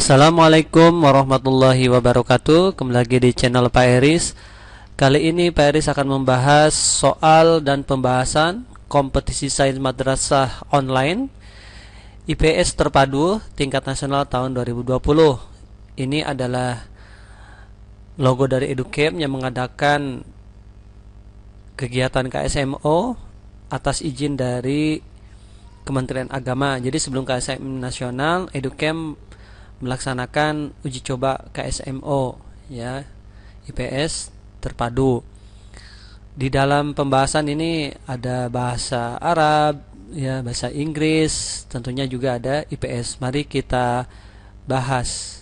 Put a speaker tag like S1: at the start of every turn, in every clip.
S1: Assalamualaikum warahmatullahi wabarakatuh. Kembali lagi di channel Pak Eris. Kali ini Pak Eris akan membahas soal dan pembahasan kompetisi sains madrasah online IPS terpadu tingkat nasional tahun 2020. Ini adalah logo dari Educamp yang mengadakan kegiatan KSMO atas izin dari Kementerian Agama. Jadi sebelum KSM nasional, Educamp melaksanakan uji coba KSMO ya, IPS terpadu. Di dalam pembahasan ini ada bahasa Arab ya, bahasa Inggris, tentunya juga ada IPS. Mari kita bahas.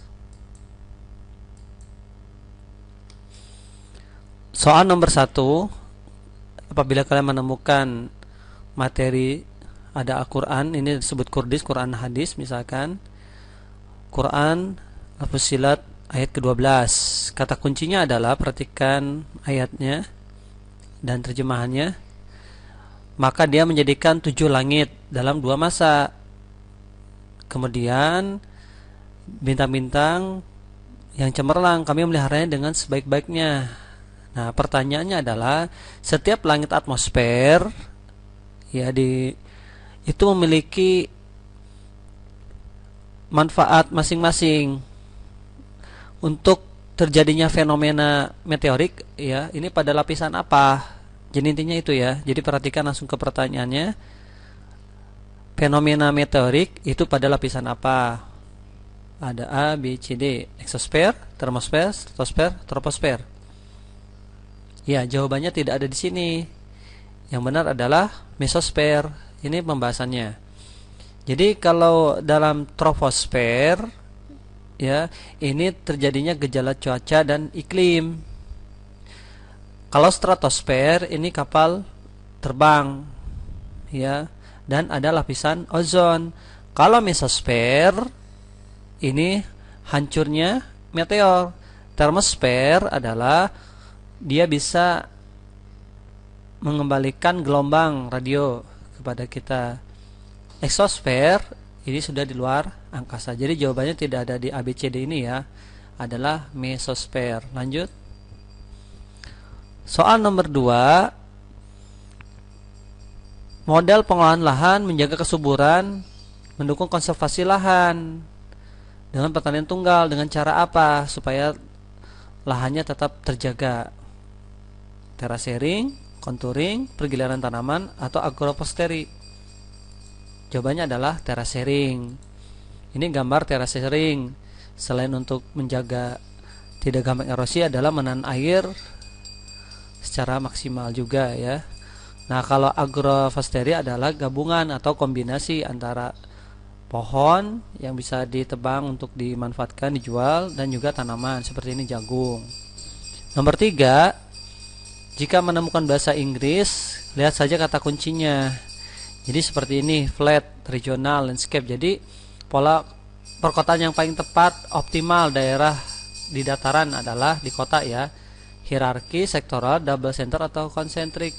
S1: Soal nomor 1, apabila kalian menemukan materi ada Al-Quran, ini disebut Kurdis, Quran hadis, misalkan Quran Al-Fussilat ayat ke-12. Kata kuncinya adalah perhatikan ayatnya dan terjemahannya. Maka dia menjadikan 7 langit dalam 2 masa. Kemudian bintang-bintang yang cemerlang kami meliharanya dengan sebaik-baiknya. Nah, pertanyaannya adalah setiap langit atmosfer ya itu memiliki manfaat masing-masing untuk terjadinya fenomena meteorik ya. Ini pada lapisan apa? Jadi intinya itu ya. Jadi perhatikan langsung ke pertanyaannya. Fenomena meteorik itu pada lapisan apa? Ada A, B, C, D. Exosfer, termosfer, stratosfer, troposfer. Ya, jawabannya tidak ada di sini. Yang benar adalah mesosfer. Ini pembahasannya. Jadi kalau dalam troposfer ya, ini terjadinya gejala cuaca dan iklim. Kalau stratosfer ini kapal terbang ya, dan ada lapisan ozon. Kalau mesosfer ini hancurnya meteor. Termosfer adalah dia bisa mengembalikan gelombang radio kepada kita. Exosfer ini sudah di luar angkasa. Jadi jawabannya tidak ada di ABCD ini ya, adalah mesosfer. Lanjut. Soal nomor 2. Model pengolahan lahan menjaga kesuburan, mendukung konservasi lahan dengan pertanian tunggal. Dengan cara apa supaya lahannya tetap terjaga? Terasering, contouring, pergiliran tanaman, atau agroforestry? Jawabannya adalah terasering. Ini gambar terasering. Selain untuk menjaga tidak gampang erosi, adalah menahan air secara maksimal juga ya. Nah, kalau agroforestry adalah gabungan atau kombinasi antara pohon yang bisa ditebang untuk dimanfaatkan dijual dan juga tanaman seperti ini jagung. Nomor 3, jika menemukan bahasa Inggris, lihat saja kata kuncinya. Jadi seperti ini, flat, regional, landscape. Jadi pola perkotaan yang paling tepat, optimal daerah di dataran adalah di kota ya. Hierarki, sektoral, double center, atau konsentrik?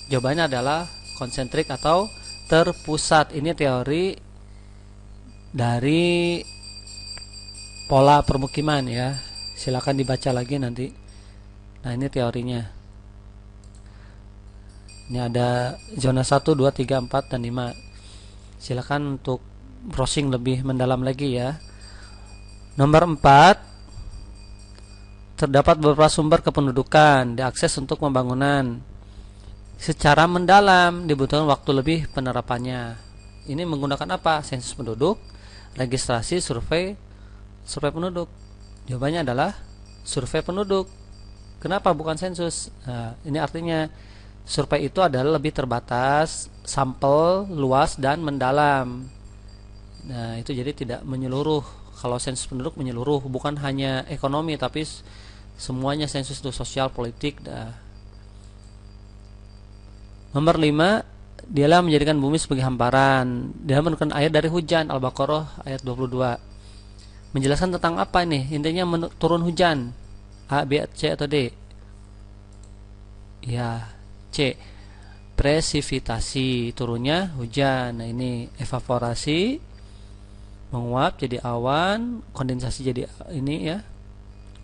S1: Jawabannya adalah konsentrik atau terpusat. Ini teori dari pola permukiman ya. Silakan dibaca lagi nanti. Nah, ini teorinya. Ini ada zona 1, 2, 3, 4, dan 5. Silakan untuk browsing lebih mendalam lagi ya. Nomor 4, terdapat beberapa sumber kependudukan diakses untuk pembangunan. Secara mendalam dibutuhkan waktu lebih penerapannya. Ini menggunakan apa? Sensus penduduk, registrasi, survei penduduk. Jawabannya adalah survei penduduk. Kenapa bukan sensus? Nah, ini artinya survei itu adalah lebih terbatas, sampel, luas, dan mendalam. Nah, itu jadi tidak menyeluruh. Kalau sensus penduduk menyeluruh, bukan hanya ekonomi, tapi semuanya sensus itu sosial, politik. Nomor 5, dialah menjadikan bumi sebagai hamparan. Dia menurunkan air dari hujan. Al-Baqarah ayat 22. Menjelaskan tentang apa ini? Intinya turun hujan. A, B, C, atau D? Ya, C. Presipitasi, turunnya hujan. Nah, ini evaporasi, menguap jadi awan, kondensasi jadi ini ya,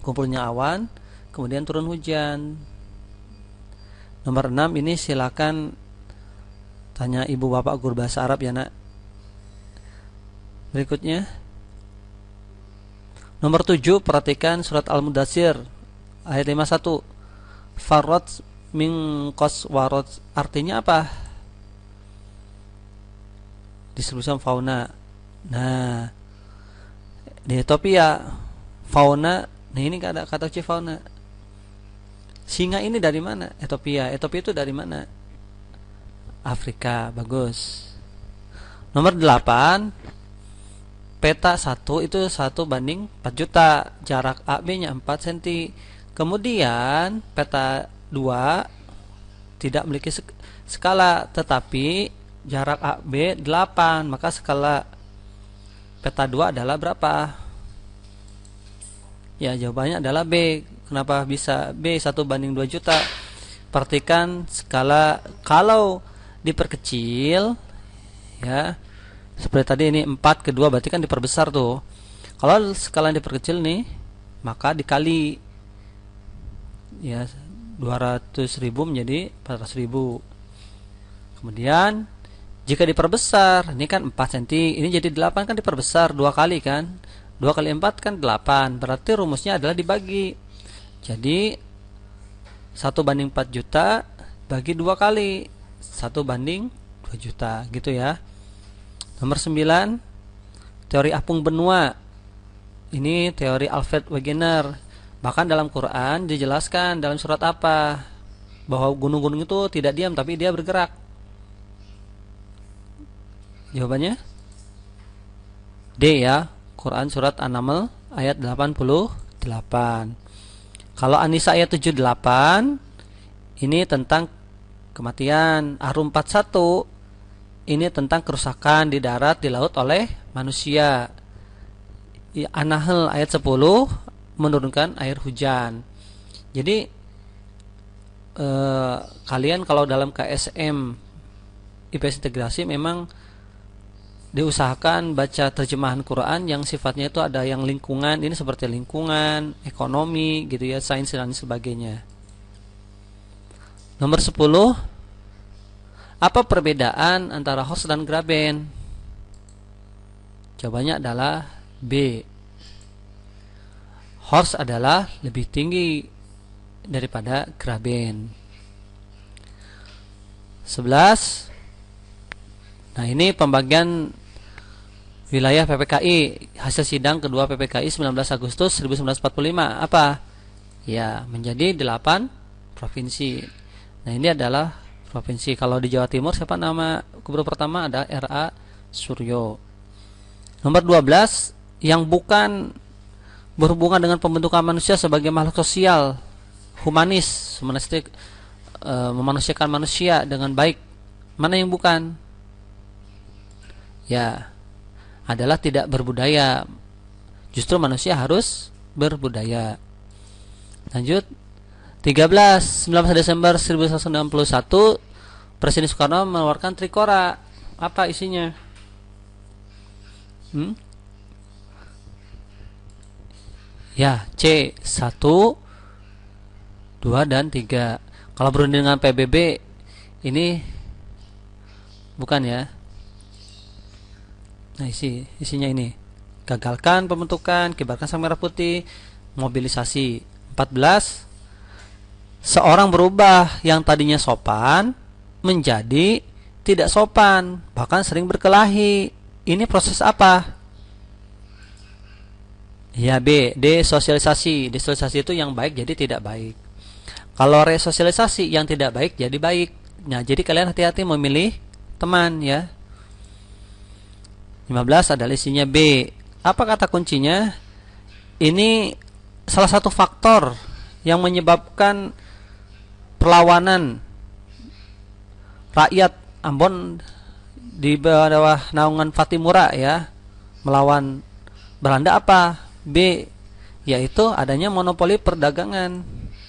S1: kumpulnya awan, kemudian turun hujan. Nomor 6 ini silakan tanya ibu bapak guru bahasa Arab ya nak. Berikutnya nomor 7, perhatikan surat Al-Mudaththir ayat 51. Farrat min qaswarat, artinya apa? Disebutkan fauna. Nah, di Ethiopia fauna, nah ini kata kunci fauna. Singa ini dari mana? Ethiopia. Ethiopia itu dari mana? Afrika. Bagus. Nomor 8, peta 1 itu 1/4 juta, jarak AB-nya 4 cm. Kemudian peta 2 tidak memiliki skala, tetapi jarak AB 8, maka skala peta 2 adalah berapa? Ya, jawabannya adalah B. Kenapa bisa B? 1/2 juta. Perhatikan skala, kalau diperkecil ya, seperti tadi ini 4 ke 2 berarti kan diperbesar tuh. Kalau skala diperkecil nih, maka dikali ya, 200.000 menjadi 400.000. Kemudian jika diperbesar, ini kan 4 cm, ini jadi 8 kan, diperbesar 2 kali kan. 2 kali 4 kan 8. Berarti rumusnya adalah dibagi. Jadi 1/4 juta bagi 2 kali, 1/2 juta gitu ya. Nomor 9, teori apung benua. Ini teori Alfred Wegener. Bahkan dalam Quran dijelaskan dalam surat apa? Bahwa gunung-gunung itu tidak diam tapi dia bergerak. Jawabannya D ya. Quran surat An-Naml ayat 88. Kalau An-Nisa ayat 78 ini tentang kematian. Ar-Rum 41 ini tentang kerusakan di darat, di laut oleh manusia. An-Nahl ayat 10 menurunkan air hujan. Jadi kalian kalau dalam KSM IPS integrasi memang diusahakan baca terjemahan Quran yang sifatnya itu ada yang lingkungan, ini seperti lingkungan, ekonomi gitu ya, sains dan sebagainya. Nomor 10, apa perbedaan antara horse dan graben? Jawabannya adalah B. Horse adalah lebih tinggi daripada graben. 11. Nah, ini pembagian wilayah PPKI hasil sidang kedua PPKI 19 Agustus 1945 apa? Ya, menjadi 8 provinsi. Nah, ini adalah provinsi. Kalau di Jawa Timur siapa nama gubernur pertama? Ada R.A. Suryo. Nomor 12, yang bukan berhubungan dengan pembentukan manusia sebagai makhluk sosial, humanis, humanistik, memanusiakan manusia dengan baik. Mana yang bukan? Ya, adalah tidak berbudaya. Justru manusia harus berbudaya. Lanjut. 13, 19 Desember 1961 Presiden Soekarno mengeluarkan Trikora. Apa isinya? Ya, C 1, 2 dan 3. Kalau berunding dengan PBB ini bukan ya. Nah, isinya ini. Gagalkan pembentukan, kibarkan sang merah putih, mobilisasi. 14, seorang berubah yang tadinya sopan menjadi tidak sopan, bahkan sering berkelahi. Ini proses apa? Ya, B. Desosialisasi. Desosialisasi itu yang baik jadi tidak baik. Kalau resosialisasi yang tidak baik jadi baik. Nah, jadi kalian hati-hati memilih teman ya. 15 adalah isinya B. Apa kata kuncinya? Ini salah satu faktor yang menyebabkan perlawanan rakyat Ambon di bawah naungan Fatimura ya, melawan Belanda apa? B. Yaitu adanya monopoli perdagangan.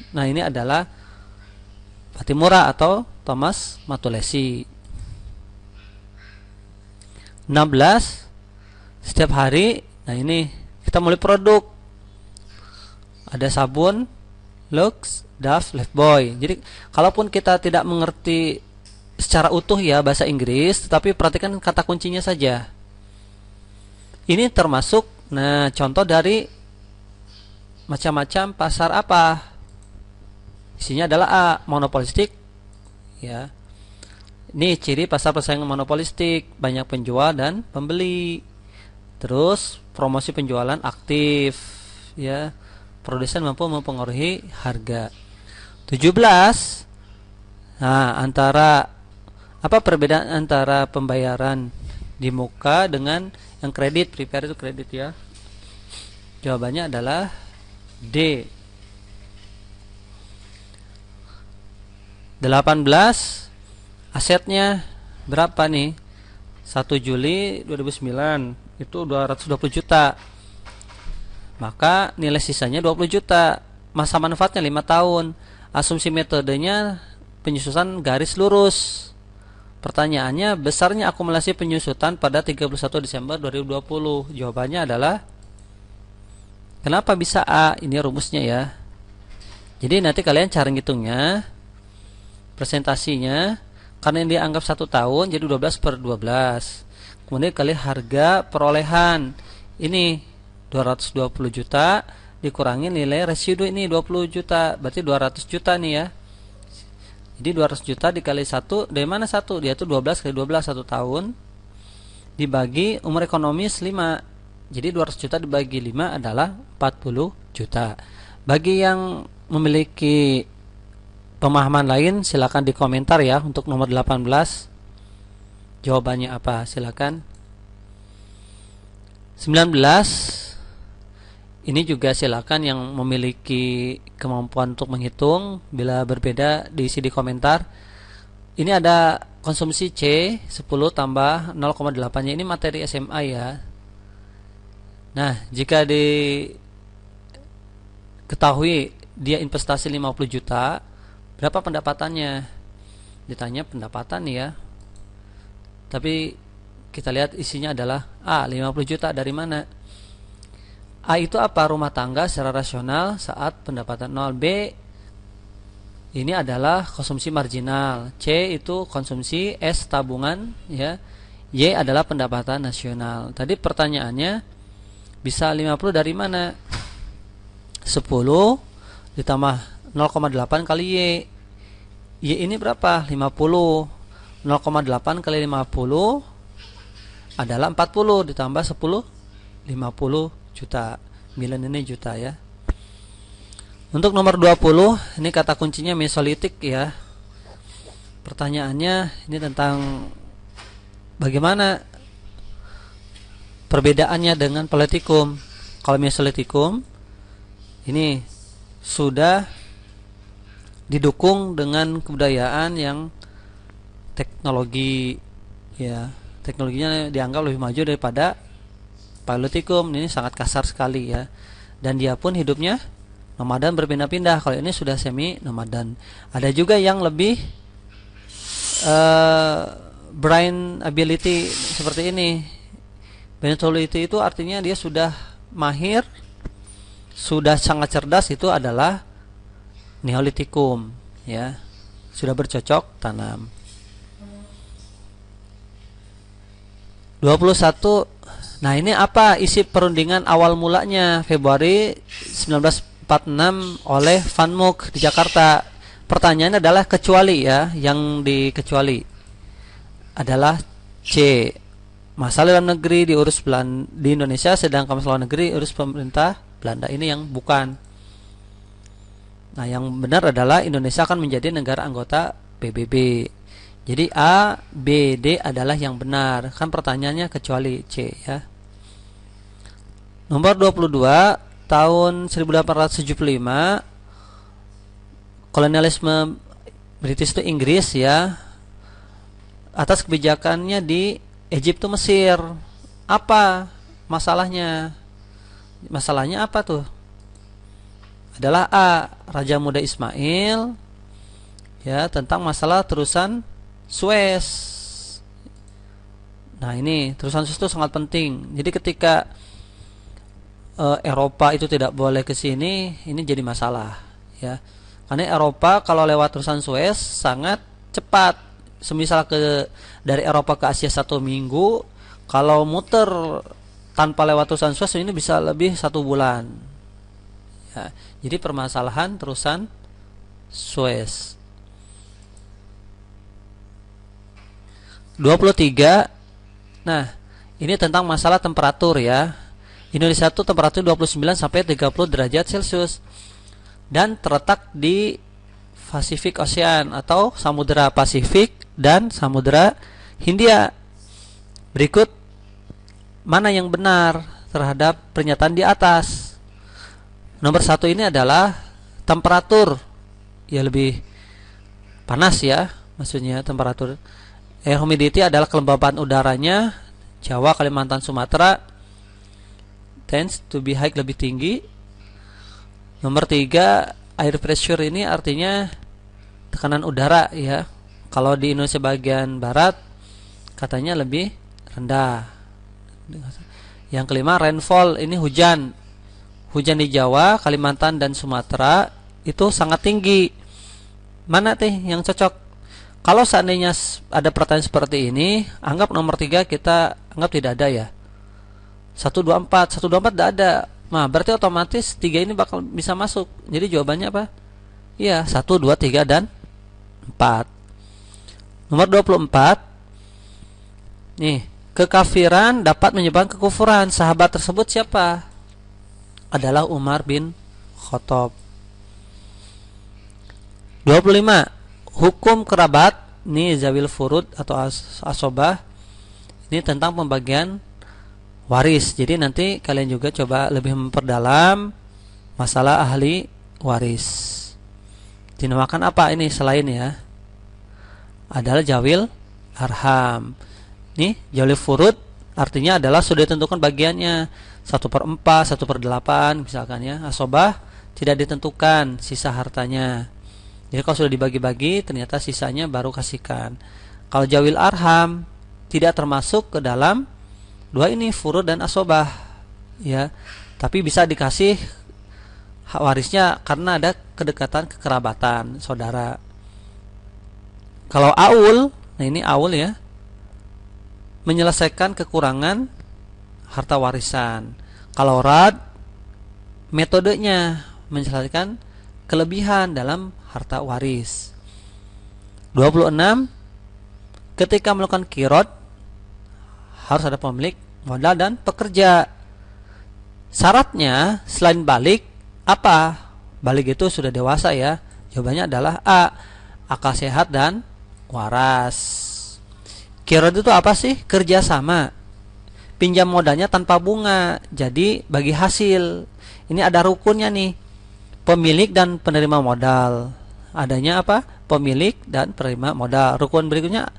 S1: Nah, ini adalah Fatimura atau Thomas Matulesi. 16, setiap hari. Nah ini kita mulai produk, ada sabun, Lux, Dove, Lifebuoy. Jadi kalaupun kita tidak mengerti secara utuh ya bahasa Inggris, tetapi perhatikan kata kuncinya saja. Ini termasuk, nah contoh dari macam-macam pasar apa? Isinya adalah A, monopolistik ya. Ini ciri pasar persaingan monopolistik, banyak penjual dan pembeli. Terus promosi penjualan aktif ya. Produsen mampu mempengaruhi harga. 17. Nah, apa perbedaan antara pembayaran di muka dengan yang kredit? Prepare itu kredit ya. Jawabannya adalah D. 18. Asetnya berapa nih? 1 Juli 2009 itu 220 juta. Maka nilai sisanya 20 juta. Masa manfaatnya 5 tahun. Asumsi metodenya penyusutan garis lurus. Pertanyaannya, besarnya akumulasi penyusutan pada 31 Desember 2020. Jawabannya adalah, kenapa bisa A? Ini rumusnya ya. Jadi nanti kalian cara ngitungnya, presentasinya, karena ini dianggap 1 tahun, jadi 12/12. Kemudian kalian harga perolehan. Ini 220 juta dikurangi nilai residu ini 20 juta, berarti 200 juta nih ya. Jadi 200 juta dikali 1, dari mana 1? Dia itu 12 kali 12, 1 tahun, dibagi umur ekonomis 5. Jadi 200 juta dibagi 5 adalah 40 juta. Bagi yang memiliki pemahaman lain silakan di komentar ya. Untuk nomor 18 jawabannya apa? Silakan. 19. Ini juga silakan yang memiliki kemampuan untuk menghitung, bila berbeda diisi di komentar. Ini ada konsumsi C 10 tambah 0,8-nya, ini materi SMA ya. Nah, jika diketahui dia investasi 50 juta, berapa pendapatannya? Ditanya pendapatan ya. Tapi kita lihat isinya adalah A, 50 juta dari mana? A itu apa? Rumah tangga secara rasional saat pendapatan 0. B ini adalah konsumsi marginal. C itu konsumsi. S tabungan ya. Y adalah pendapatan nasional. Tadi pertanyaannya, bisa 50 dari mana? 10 ditambah 0,8 kali Y. Y ini berapa? 50. 0,8 kali 50 adalah 40 ditambah 10, 50 juta. Milen ini juta ya. Untuk nomor 20, ini kata kuncinya mesolitik ya. Pertanyaannya ini tentang bagaimana perbedaannya dengan Paleolitikum. Kalau Mesolitikum ini sudah didukung dengan kebudayaan yang teknologi ya, teknologinya dianggap lebih maju daripada Paleolitikum. Ini sangat kasar sekali ya. Dan dia pun hidupnya nomaden berpindah-pindah. Kalau ini sudah semi nomaden. Ada juga yang lebih brain ability seperti ini. Brain ability itu artinya dia sudah mahir, sudah sangat cerdas, itu adalah Neolitikum ya. Sudah bercocok tanam. 21. Nah, ini apa isi perundingan awal mulanya Februari 1946 oleh Van Mook di Jakarta. Pertanyaannya adalah kecuali ya, yang dikecuali adalah C. Masalah dalam negeri diurus di Indonesia, sedangkan masalah luar negeri urus pemerintah Belanda. Ini yang bukan. Nah, yang benar adalah Indonesia akan menjadi negara anggota PBB. Jadi A, B, D adalah yang benar. Kan pertanyaannya kecuali C ya. Nomor 22, tahun 1875 kolonialisme British itu Inggris ya, atas kebijakannya di Egypt Mesir. Apa masalahnya? Masalahnya apa tuh? Adalah A, Raja Muda Ismail ya, tentang masalah terusan Suez. Nah, ini terusan Suez itu sangat penting. Jadi ketika Eropa itu tidak boleh ke sini, ini jadi masalah, ya. Karena Eropa kalau lewat terusan Suez sangat cepat. Semisal dari Eropa ke Asia 1 minggu, kalau muter tanpa lewat terusan Suez ini bisa lebih 1 bulan. Ya, jadi permasalahan terusan Suez. 23. Nah, ini tentang masalah temperatur ya. Indonesia itu temperatur 29 sampai 30 derajat Celcius dan terletak di Pacific Ocean atau Samudra Pasifik dan Samudra Hindia. Berikut mana yang benar terhadap pernyataan di atas? Nomor 1 ini adalah temperatur ya lebih panas ya, maksudnya temperatur. Air humidity adalah kelembaban udaranya. Jawa, Kalimantan, Sumatera tends to be high, lebih tinggi. Nomor 3, air pressure ini artinya tekanan udara ya. Kalau di Indonesia bagian barat katanya lebih rendah. Yang kelima, rainfall, ini hujan. Hujan di Jawa, Kalimantan dan Sumatera itu sangat tinggi. Mana yang cocok? Kalau seandainya ada pertanyaan seperti ini, anggap nomor 3 kita anggap tidak ada ya. 124 tidak ada. Nah, berarti otomatis 3 ini bakal bisa masuk. Jadi jawabannya apa? Iya, 1, 2, 3 dan 4. Nomor 24. Nih, kekafiran dapat menyebabkan kekufuran. Sahabat tersebut siapa? Adalah Umar bin Khattab. 25. Hukum kerabat, ini zawil furud atau asobah, ini tentang pembagian waris. Jadi nanti kalian juga coba lebih memperdalam masalah ahli waris. Dinamakan apa ini selain ya? Adalah jawil arham. Nih, jawil furud artinya adalah sudah ditentukan bagiannya 1/4, 1/8 misalkan ya. Asobah tidak ditentukan sisa hartanya. Jadi kalau sudah dibagi-bagi ternyata sisanya baru kasihkan. Kalau jawil arham tidak termasuk ke dalam dua ini, furud dan asobah ya. Tapi bisa dikasih hak warisnya karena ada kedekatan kekerabatan saudara. Kalau aul, nah ini aul ya, menyelesaikan kekurangan harta warisan. Kalau rad, metodenya menyelesaikan kelebihan dalam harta waris. 26. Ketika melakukan kirot harus ada pemilik modal dan pekerja. Syaratnya selain balik apa? Balik itu sudah dewasa ya. Jawabannya adalah A, akal sehat dan waras. Kirot itu apa sih? Kerjasama. Pinjam modalnya tanpa bunga, jadi bagi hasil. Ini ada rukunnya nih, pemilik dan penerima modal. Adanya apa? Pemilik dan penerima modal. Rukun berikutnya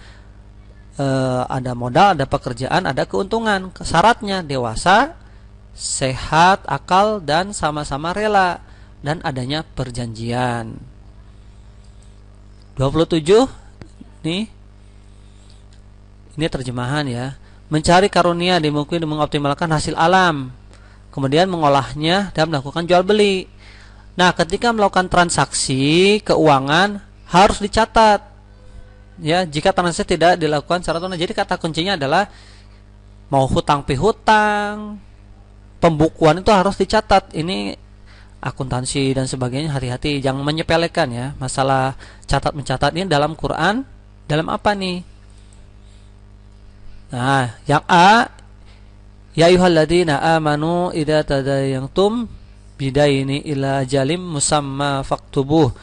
S1: ada modal, ada pekerjaan, ada keuntungan. Syaratnya dewasa, sehat, akal, dan sama-sama rela, dan adanya perjanjian. 27 nih, ini terjemahan ya. Mencari karunia dimungkinkan mengoptimalkan hasil alam, kemudian mengolahnya dan melakukan jual beli. Nah, ketika melakukan transaksi keuangan harus dicatat. Ya, jika transaksi tidak dilakukan secara tunai. Jadi kata kuncinya adalah mau hutang pihutang, pembukuan itu harus dicatat. Ini akuntansi dan sebagainya, hati-hati, jangan menyepelekan ya. Masalah catat mencatat ini dalam Quran, dalam apa nih? Nah, yang A, ya ayyuhalladzina amanu idza tadayantum bidaini ila ajalim musamma faktubuh.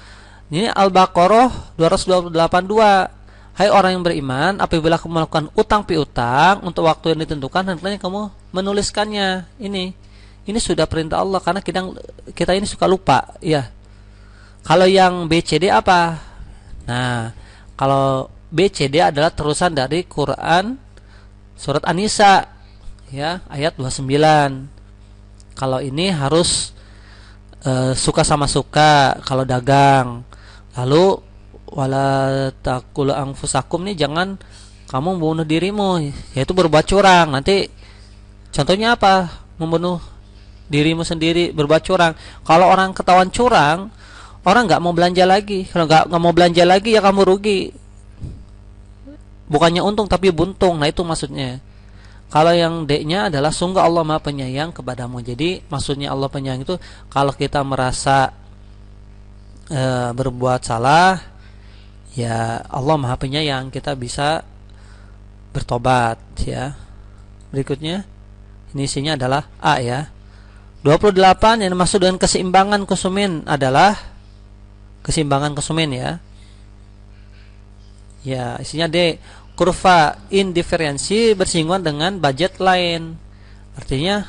S1: Ini Al-Baqarah 282. Hai orang yang beriman, apabila kamu melakukan utang piutang untuk waktu yang ditentukan, hendaknya kamu menuliskannya. Ini sudah perintah Allah, karena kita ini suka lupa ya. Kalau yang BCD apa? Nah, kalau BCD adalah terusan dari Quran surat An-Nisa ya, ayat 29. Kalau ini harus suka sama suka kalau dagang. Lalu wala taqulu anfusakum, nih jangan kamu membunuh dirimu, yaitu berbuat curang. Nanti contohnya apa? Membunuh dirimu sendiri, berbuat curang. Kalau orang ketahuan curang, orang nggak mau belanja lagi. Kalau nggak mau belanja lagi, ya kamu rugi. Bukannya untung tapi buntung. Nah, itu maksudnya. Kalau yang D-nya adalah sungguh Allah Maha Penyayang kepadamu. Jadi maksudnya Allah penyayang itu kalau kita merasa berbuat salah, ya Allah Maha Penyayang, kita bisa bertobat ya. Berikutnya, ini isinya adalah A ya. 28 yang dimaksud dengan keseimbangan konsumen adalah keseimbangan konsumen ya. Ya, isinya D. Kurva indiferensi bersinggungan dengan budget lain. Artinya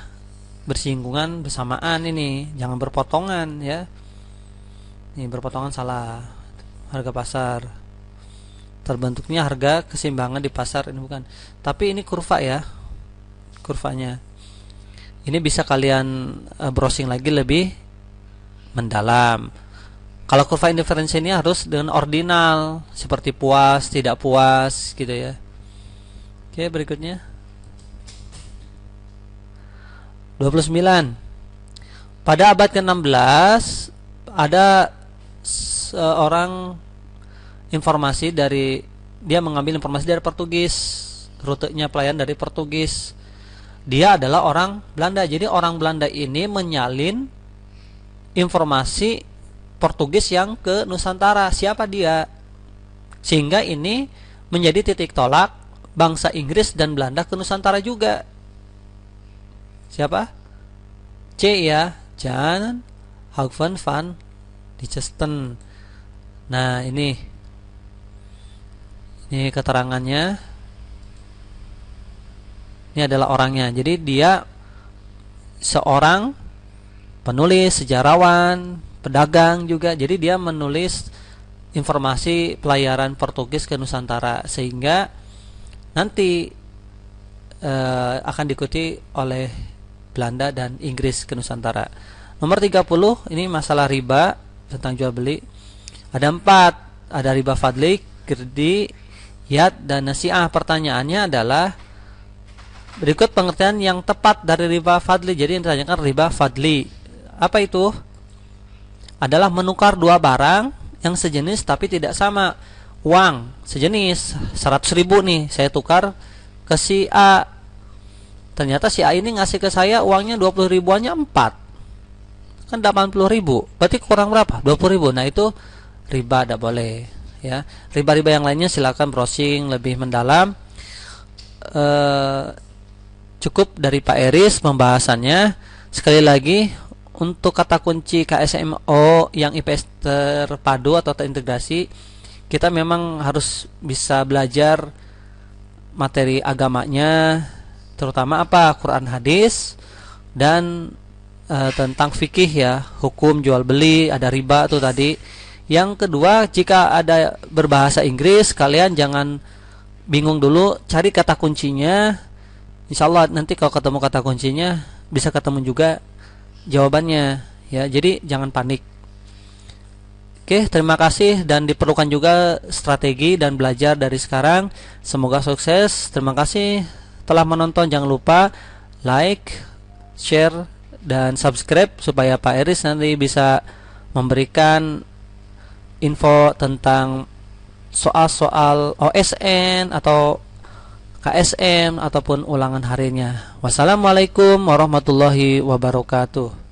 S1: bersinggungan bersamaan ini, jangan berpotongan ya. Ini berpotongan salah. Harga pasar. Terbentuknya harga keseimbangan di pasar ini bukan. Tapi ini kurva ya. Kurvanya. Ini bisa kalian browsing lagi lebih mendalam. Kalau kurva indiferensi ini harus dengan ordinal, seperti puas, tidak puas gitu ya. Oke, berikutnya 29. Pada abad ke-16 ada seorang informasi dari, dia mengambil informasi dari Portugis, rutenya pelayan dari Portugis. Dia adalah orang Belanda. Jadi orang Belanda ini menyalin informasi Portugis yang ke Nusantara. Siapa dia? Sehingga ini menjadi titik tolak bangsa Inggris dan Belanda ke Nusantara juga. Siapa? C ya, Jan Hugven van Dietzen. Nah, ini keterangannya. Ini adalah orangnya. Jadi dia seorang penulis, sejarawan, pedagang juga. Jadi dia menulis informasi pelayaran Portugis ke Nusantara, sehingga nanti akan diikuti oleh Belanda dan Inggris ke Nusantara. Nomor 30, ini masalah riba, tentang jual beli. Ada 4, ada riba fadli, kirdi, yad, dan nasi'ah. Pertanyaannya adalah berikut pengertian yang tepat dari riba fadli. Jadi yang ditanyakan riba fadli, apa itu? Adalah menukar dua barang yang sejenis tapi tidak sama. Uang sejenis 100.000 nih, saya tukar ke si A. Ternyata si A ini ngasih ke saya uangnya 20 ribuannya 4, kan 80.000, berarti kurang berapa? 20.000. Nah, itu riba, tidak boleh ya. Riba-riba yang lainnya silakan browsing lebih mendalam. Cukup dari Pak Eris pembahasannya. Sekali lagi, untuk kata kunci KSMO yang IPS terpadu atau terintegrasi, kita memang harus bisa belajar materi agamanya, terutama apa? Quran, hadis, dan tentang fikih ya, hukum jual beli, ada riba tuh tadi. Yang kedua, jika ada berbahasa Inggris, kalian jangan bingung dulu, cari kata kuncinya. Insya Allah nanti kalau ketemu kata kuncinya bisa ketemu juga jawabannya ya. Jadi jangan panik. Oke, terima kasih, dan diperlukan juga strategi dan belajar dari sekarang. Semoga sukses. Terima kasih telah menonton. Jangan lupa like, share, dan subscribe supaya Pak Eris nanti bisa memberikan info tentang soal-soal OSN atau KSM ataupun ulangan harinya. Wassalamualaikum warahmatullahi wabarakatuh.